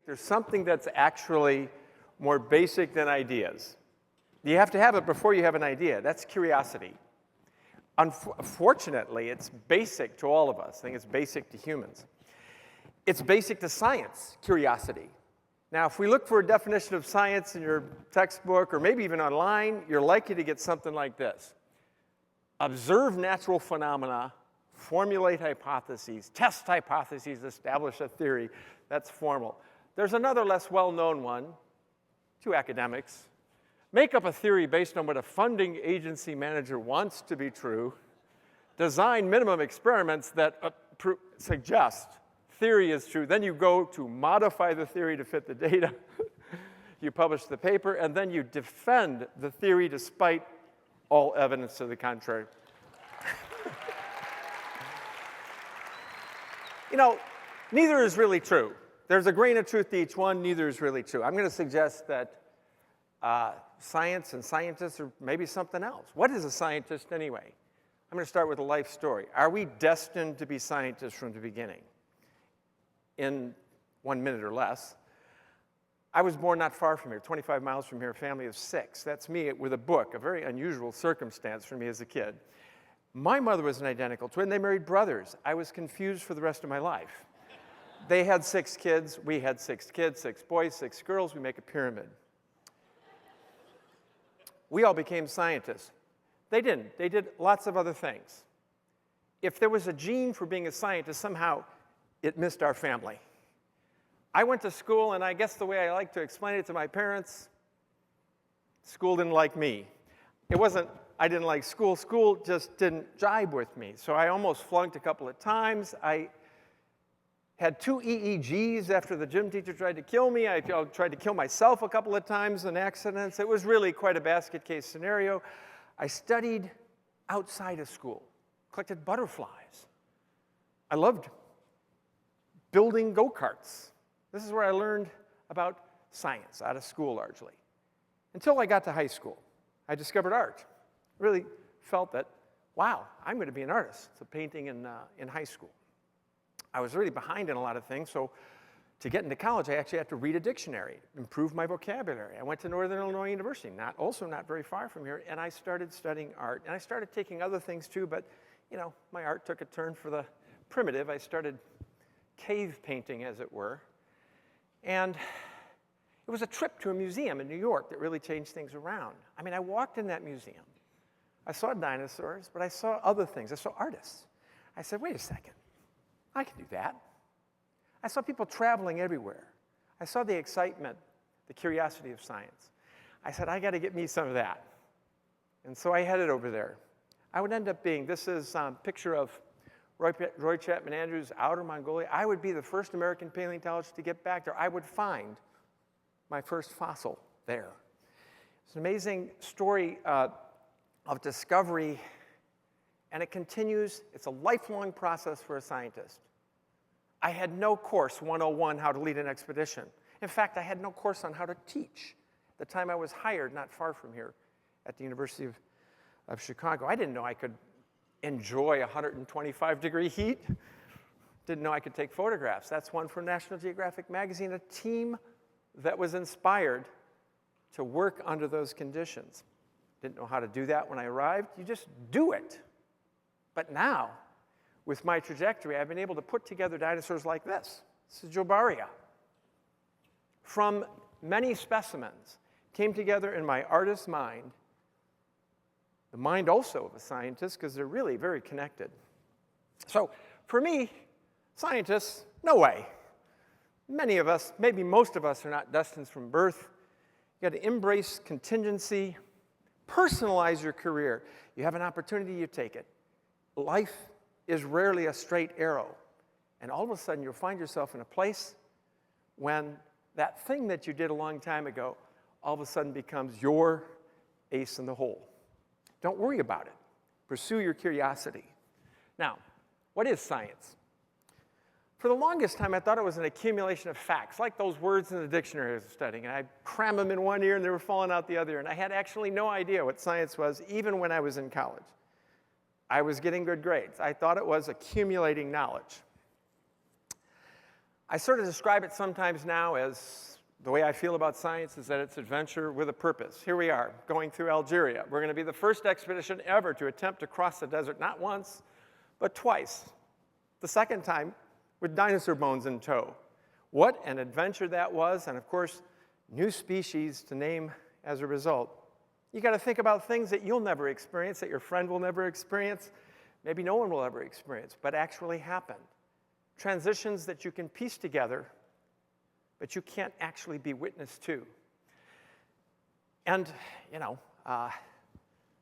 There's something that's actually more basic than ideas. You have to have it before you have an idea. That's curiosity. Unfortunately, it's basic to all of us. I think it's basic to humans. It's basic to science, curiosity. Now, if we look for a definition of science in your textbook or maybe even online, you're likely to get something like this. Observe natural phenomena, formulate hypotheses, test hypotheses, establish a theory. That's formal. There's another less well-known one, two academics. Make up a theory based on what a funding agency manager wants to be true. Design minimum experiments that suggest theory is true. Then you go to modify the theory to fit the data. You publish the paper, and then you defend the theory despite all evidence to the contrary. You know, neither is really true. There's a grain of truth to each one. Neither is really true. I'm going to suggest that science and scientists are maybe something else. What is a scientist anyway? I'm going to start with a life story. Are we destined to be scientists from the beginning? In 1 minute or less. I was born not far from here, 25 miles from here, a family of 6. That's me with a book, a very unusual circumstance for me as a kid. My mother was an identical twin. They married brothers. I was confused for the rest of my life. They had 6 kids. We had 6 kids, 6 boys, 6 girls. We make a pyramid. We all became scientists. They didn't. They did lots of other things. If there was a gene for being a scientist, somehow it missed our family. I went to school, and I guess the way I like to explain it to my parents, school didn't like me. It wasn't I didn't like school. School just didn't jibe with me. So I almost flunked a couple of times. I had 2 EEGs after the gym teacher tried to kill me. I tried to kill myself a couple of times in accidents. It was really quite a basket case scenario. I studied outside of school, collected butterflies. I loved building go-karts. This is where I learned about science, out of school largely. Until I got to high school. I discovered art. Really felt that, wow, I'm going to be an artist. So painting in high school. I was really behind in a lot of things, so to get into college, I actually had to read a dictionary, improve my vocabulary. I went to Northern Illinois University, also not very far from here, and I started studying art. And I started taking other things too, but you know, my art took a turn for the primitive. I started cave painting, as it were. And it was a trip to a museum in New York that really changed things around. I mean, I walked in that museum. I saw dinosaurs, but I saw other things. I saw artists. I said, wait a second. I can do that. I saw people traveling everywhere. I saw the excitement, the curiosity of science. I said, I got to get me some of that. And so I headed over there. I would end up being, this is a picture of Roy Chapman Andrews, Outer Mongolia. I would be the first American paleontologist to get back there. I would find my first fossil there. It's an amazing story of discovery, and it continues. It's a lifelong process for a scientist. I had no course 101 how to lead an expedition. In fact, I had no course on how to teach. At the time I was hired, not far from here, at the University of Chicago. I didn't know I could enjoy 125-degree heat. Didn't know I could take photographs. That's one from National Geographic magazine, a team that was inspired to work under those conditions. Didn't know how to do that when I arrived. You just do it. But now, with my trajectory, I've been able to put together dinosaurs like this. This is Jobaria. From many specimens, came together in my artist's mind, the mind also of a scientist, because they're really very connected. So for me, scientists, no way. Many of us, maybe most of us, are not destined from birth. You got to embrace contingency, personalize your career. You have an opportunity, you take it. Life is rarely a straight arrow. And all of a sudden, you'll find yourself in a place when that thing that you did a long time ago all of a sudden becomes your ace in the hole. Don't worry about it. Pursue your curiosity. Now, what is science? For the longest time, I thought it was an accumulation of facts, like those words in the dictionary I was studying. And I'd cram them in one ear, and they were falling out the other. And I had actually no idea what science was, even when I was in college. I was getting good grades. I thought it was accumulating knowledge. I sort of describe it sometimes now as the way I feel about science is that it's adventure with a purpose. Here we are, going through Algeria. We're going to be the first expedition ever to attempt to cross the desert, not once, but twice. The second time with dinosaur bones in tow. What an adventure that was, and of course, new species to name as a result. You got to think about things that you'll never experience, that your friend will never experience, maybe no one will ever experience, but actually happen. Transitions that you can piece together, but you can't actually be witness to. And,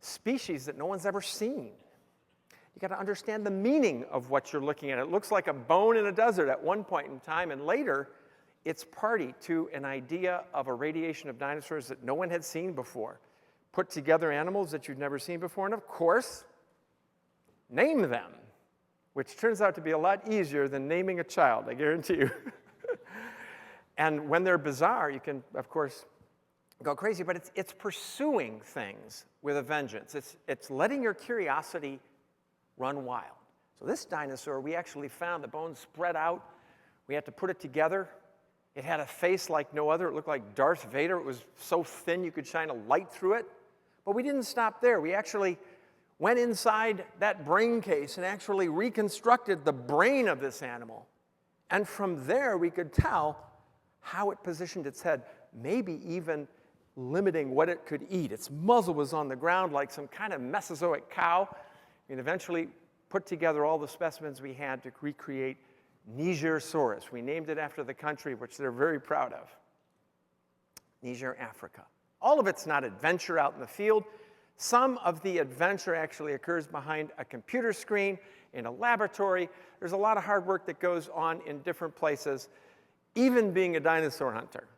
species that no one's ever seen. You got to understand the meaning of what you're looking at. It looks like a bone in a desert at one point in time, and later it's party to an idea of a radiation of dinosaurs that no one had seen before. Put together animals that you've never seen before, and of course, name them, which turns out to be a lot easier than naming a child, I guarantee you. And when they're bizarre, you can, of course, go crazy, but it's pursuing things with a vengeance. It's letting your curiosity run wild. So this dinosaur, we actually found the bones spread out. We had to put it together. It had a face like no other. It looked like Darth Vader. It was so thin you could shine a light through it. But we didn't stop there. We actually went inside that brain case and actually reconstructed the brain of this animal. And from there, we could tell how it positioned its head, maybe even limiting what it could eat. Its muzzle was on the ground like some kind of Mesozoic cow. And eventually put together all the specimens we had to recreate Nigersaurus. We named it after the country, which they're very proud of. Niger, Africa. All of it's not adventure out in the field. Some of the adventure actually occurs behind a computer screen, in a laboratory. There's a lot of hard work that goes on in different places, even being a dinosaur hunter.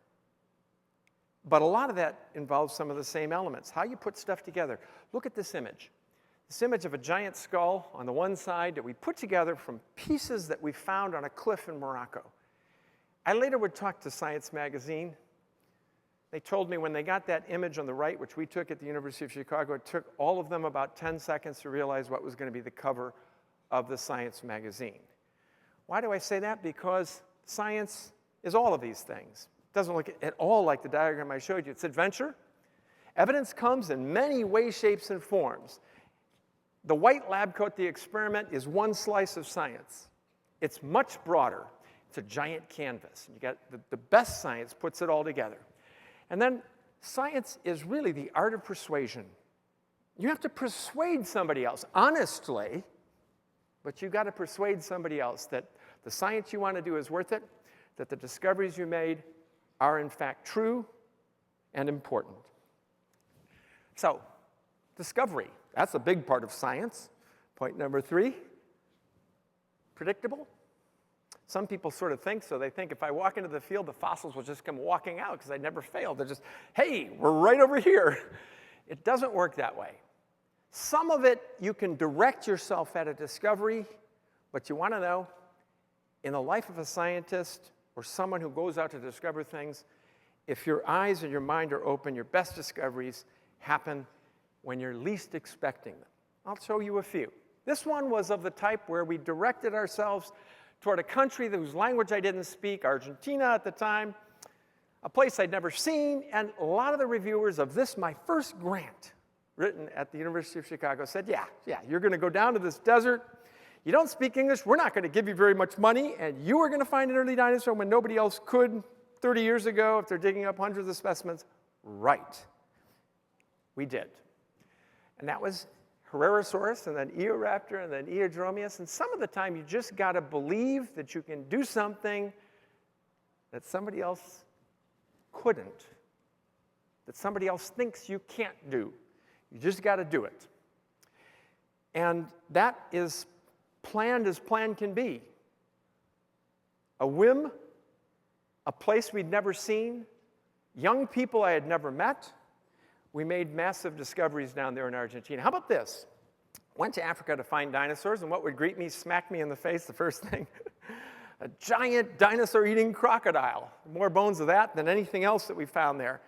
But a lot of that involves some of the same elements. How you put stuff together. Look at this image. This image of a giant skull on the one side that we put together from pieces that we found on a cliff in Morocco. I later would talk to Science Magazine. They told me when they got that image on the right, which we took at the University of Chicago, it took all of them about 10 seconds to realize what was going to be the cover of the Science Magazine. Why do I say that? Because science is all of these things. It doesn't look at all like the diagram I showed you. It's adventure. Evidence comes in many ways, shapes, and forms. The white lab coat, the experiment, is one slice of science. It's much broader. It's a giant canvas. You got the best science puts it all together. And then science is really the art of persuasion. You have to persuade somebody else, honestly, but you've got to persuade somebody else that the science you want to do is worth it, that the discoveries you made are in fact true and important. So, discovery. That's a big part of science. Point number 3, predictable. Some people sort of think so. They think if I walk into the field, the fossils will just come walking out because I never failed. They're just, hey, we're right over here. It doesn't work that way. Some of it, you can direct yourself at a discovery, but you want to know, in the life of a scientist or someone who goes out to discover things, if your eyes and your mind are open, your best discoveries happen when you're least expecting them. I'll show you a few. This one was of the type where we directed ourselves toward a country whose language I didn't speak, Argentina at the time, a place I'd never seen, and a lot of the reviewers of this, my first grant, written at the University of Chicago, said, yeah, you're going to go down to this desert, you don't speak English, we're not going to give you very much money, and you are going to find an early dinosaur when nobody else could 30 years ago if they're digging up hundreds of specimens. Right. We did. And that was Herrerasaurus, and then Eoraptor, and then Eodromius. And some of the time, you just got to believe that you can do something that somebody else couldn't, that somebody else thinks you can't do. You just got to do it. And that is planned as planned can be. A whim, a place we'd never seen, young people I had never met. We made massive discoveries down there in Argentina. How about this? Went to Africa to find dinosaurs, and what would greet me, smack me in the face, the first thing? A giant dinosaur-eating crocodile. More bones of that than anything else that we found there.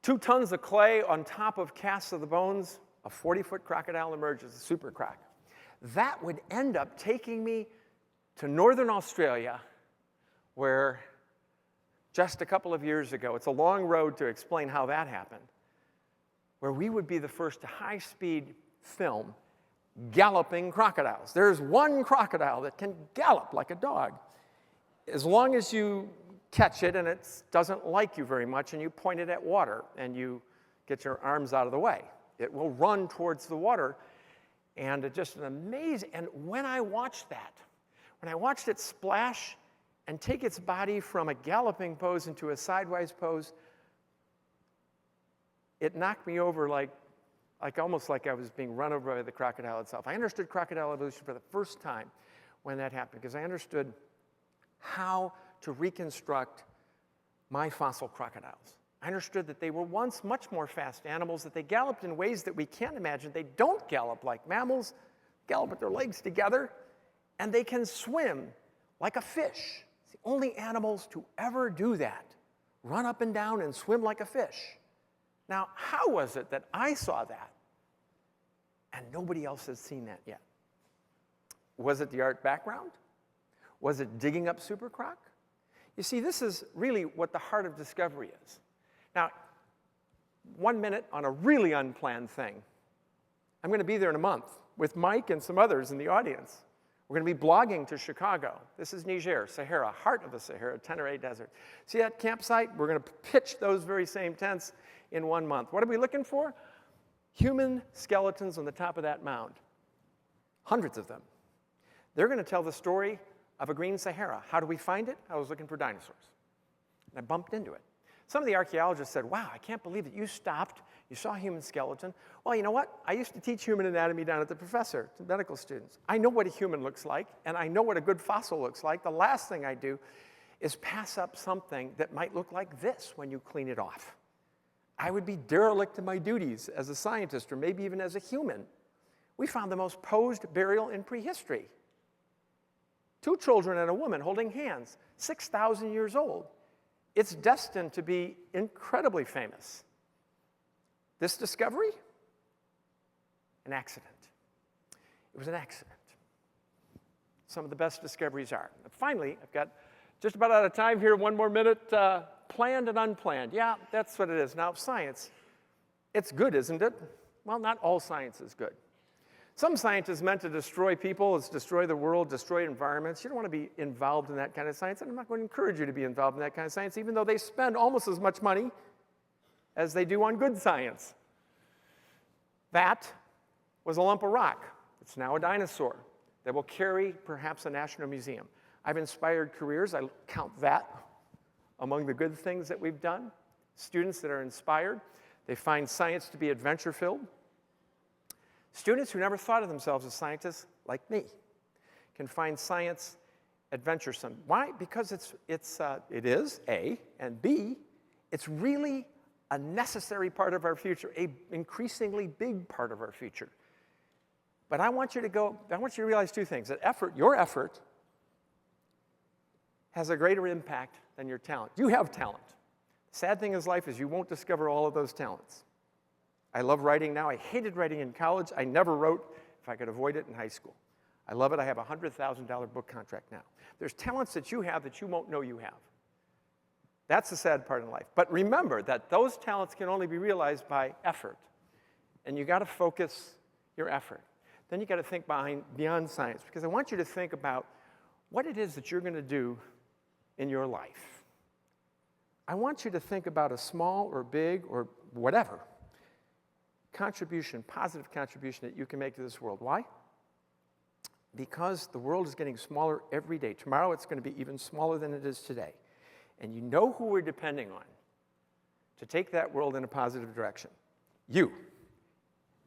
2 tons of clay on top of casts of the bones. A 40-foot crocodile emerges, a super croc. That would end up taking me to northern Australia, where just a couple of years ago, it's a long road to explain how that happened, where we would be the first to high-speed film galloping crocodiles. There's one crocodile that can gallop like a dog. As long as you catch it and it doesn't like you very much and you point it at water and you get your arms out of the way, it will run towards the water. And it's just an amazing, and when I watched it splash and take its body from a galloping pose into a sidewise pose, it knocked me over like almost like I was being run over by the crocodile itself. I understood crocodile evolution for the first time when that happened, because I understood how to reconstruct my fossil crocodiles. I understood that they were once much more fast animals, that they galloped in ways that we can't imagine. They don't gallop like mammals, gallop with their legs together, and they can swim like a fish. It's the only animals to ever do that, run up and down and swim like a fish. Now, how was it that I saw that and nobody else has seen that yet? Was it the art background? Was it digging up Super Croc? You see, this is really what the heart of discovery is. Now, 1 minute on a really unplanned thing. I'm going to be there in a month with Mike and some others in the audience. We're going to be blogging to Chicago. This is Niger, Sahara, heart of the Sahara, Tenere Desert. See that campsite? We're going to pitch those very same tents in 1 month. What are we looking for? Human skeletons on the top of that mound. Hundreds of them. They're going to tell the story of a green Sahara. How do we find it? I was looking for dinosaurs. And I bumped into it. Some of the archaeologists said, wow, I can't believe that you stopped. You saw a human skeleton. Well, you know what? I used to teach human anatomy down at the professor to medical students. I know what a human looks like, and I know what a good fossil looks like. The last thing I do is pass up something that might look like this when you clean it off. I would be derelict in my duties as a scientist, or maybe even as a human. We found the most posed burial in prehistory. 2 children and a woman holding hands, 6,000 years old. It's destined to be incredibly famous. This discovery? An accident. It was an accident. Some of the best discoveries are. And finally, I've got just about out of time here, 1 more minute. Planned and unplanned. Yeah, that's what it is. Now, science, it's good, isn't it? Well, not all science is good. Some science is meant to destroy people, it's destroy the world, destroy environments. You don't want to be involved in that kind of science, and I'm not going to encourage you to be involved in that kind of science, even though they spend almost as much money as they do on good science. That was a lump of rock. It's now a dinosaur that will carry perhaps a national museum. I've inspired careers. I count that among the good things that we've done. Students that are inspired. They find science to be adventure-filled. Students who never thought of themselves as scientists, like me, can find science adventuresome. Why? Because it is, A, and B, it's really a necessary part of our future, an increasingly big part of our future. But I want you to realize 2 things. That your effort, has a greater impact than your talent. You have talent. The sad thing in life is you won't discover all of those talents. I love writing now. I hated writing in college. I never wrote if I could avoid it in high school. I love it. I have a $100,000 book contract now. There's talents that you have that you won't know you have. That's the sad part in life. But remember that those talents can only be realized by effort. And you got to focus your effort. Then you got to think beyond science, because I want you to think about what it is that you're going to do in your life. I want you to think about a small or big or whatever contribution, positive contribution that you can make to this world. Why? Because the world is getting smaller every day. Tomorrow it's going to be even smaller than it is today. And you know who we're depending on to take that world in a positive direction. You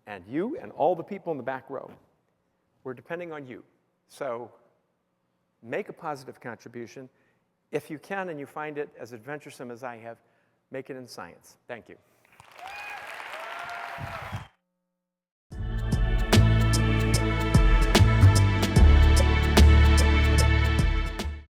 and all the people in the back row. We're depending on you. So make a positive contribution. If you can and you find it as adventuresome as I have, make it in science. Thank you.